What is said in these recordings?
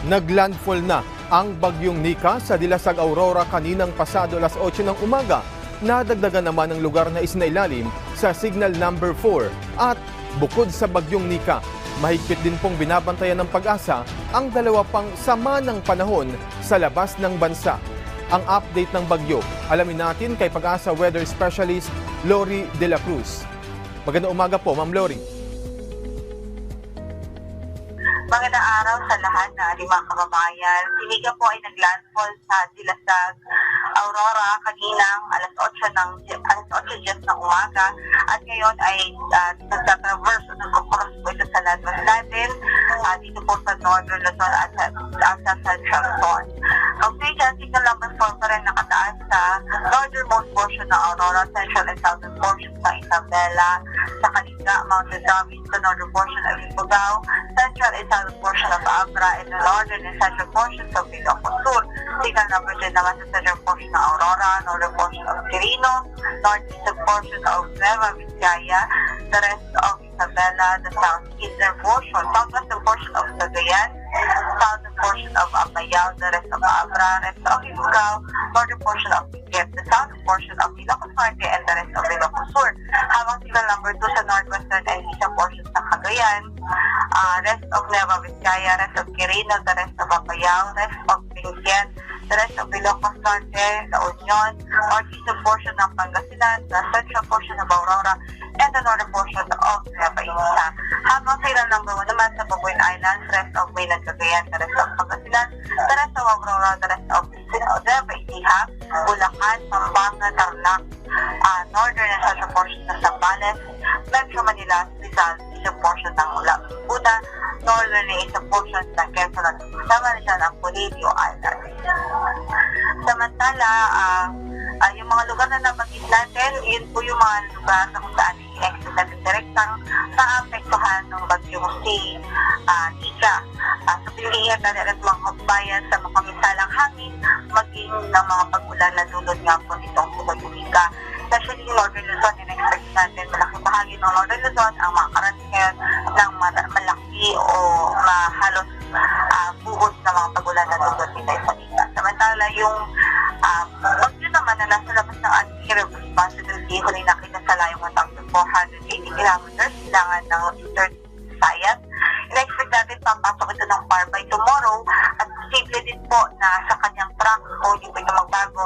Naglandfall na ang bagyong Nika sa Dilasag, Aurora kaninang pasado alas 8 ng umaga. Nadagdagan naman ang lugar na isinailalim sa signal number 4 at bukod sa bagyong Nika, mahigpit din pong binabantayan ng Pag-asa ang dalawa pang sama ng panahon sa labas ng bansa. Ang update ng bagyo, alamin natin kay Pag-asa Weather Specialist Lori De La Cruz. Magandang umaga po, Ma'am Lori. Magandang araw sa lahat na mga kababayan. Si Nika po ay naglandfall sa Dilasag, Aurora kaninang alas 8 ng umaga at ngayon ay nagtatraverse o nagkukross po ito sa landmass natin dito po sa Northern Luzon at sa Central Luzon. Okay, dyan, signal number 4 pa rin nakataas sa northernmost portion ng Aurora, central and southern portions ng Isabela, sa Kalinga, Mountain Province, sa northern portion of Ifugao, central and southern portion of Abra, and the northern and central portions of Ilocos Sur. Signal number 10 naman sa central portion ng Aurora, northern portion of Quirino, northeastern portion of Nueva Vizcaya, the rest of Isabela, the southeastern portion, southwestern portion of Cagayan, southern portion of Apayao, the rest of Abra, rest of Ifugao, northern portion of Benguet, the southern portion of Ilocos Norte, and the rest of Ilocos Sur. Habang signal number 2 sa northwestern and eastern portions ng Cagayan, rest of Nueva Vizcaya, rest of Quirino, the rest of Apayao, rest of Benguet, the rest of Ilocos Norte, La Union, northeastern portion ng Pangasinan, the central portion of Aurora, and the northern portion of Nueva Ecija. Habang signal number 1 naman sa Babuyan Islands, rest of Mainland Cagayan, the rest of Pangasinan, the rest of Aurora, the rest of Nueva Ecija, Bulacan, Pampanga, Tarlac, northern and central portion ng Zambales, Metro Manila, Rizal, eastern portion ng Laguna, northern and eastern portion ng Quezon at kasama na dyan ang Polillo Island. Samantala, yung mga lugar na nabanggit natin, yun po yung mga lugar na kung saan i-exit natin direktang naapektuhan ng bagyong si Nika. So, pilihan natin at mga kabayan sa makamisalang hangin, maging ng mga pag-ulan na dulot nga po nitong bagyong Nika. Especially yung Northern Luzon, in-expect natin malaking bahagi ng Northern Luzon ang makakarating ngayon ng malaki o halos buhos na mga pag-ulan na dulot nito sa Nika. Samantala, yung bagyo naman na nasa labas ng anti-hero responsibility, huli nakita sa layong 1,480 kilometers silangan ng Eastern Visayas. In-expect natin papasok ito ng far by tomorrow at posible din po na sa kanyang track o yung magbago,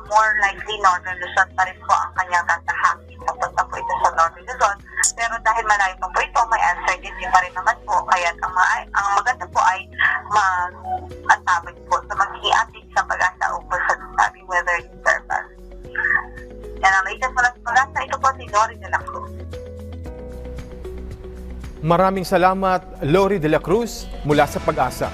more likely Northern Luzon pa rin po ang kanyang tatahakin. Papunta po ito sa Northern Luzon. Pero dahil malayo pa po ito, may uncertainty pa rin naman po. Kaya ang maganda po ay mag-antabay po sa mag-i-update sa Pag-asa ukol sa ating weather disturbance. Yan ang latest sa Pag-asa. Ito po si Lori De La Cruz. Maraming salamat, Lori De La Cruz, mula sa Pag-asa.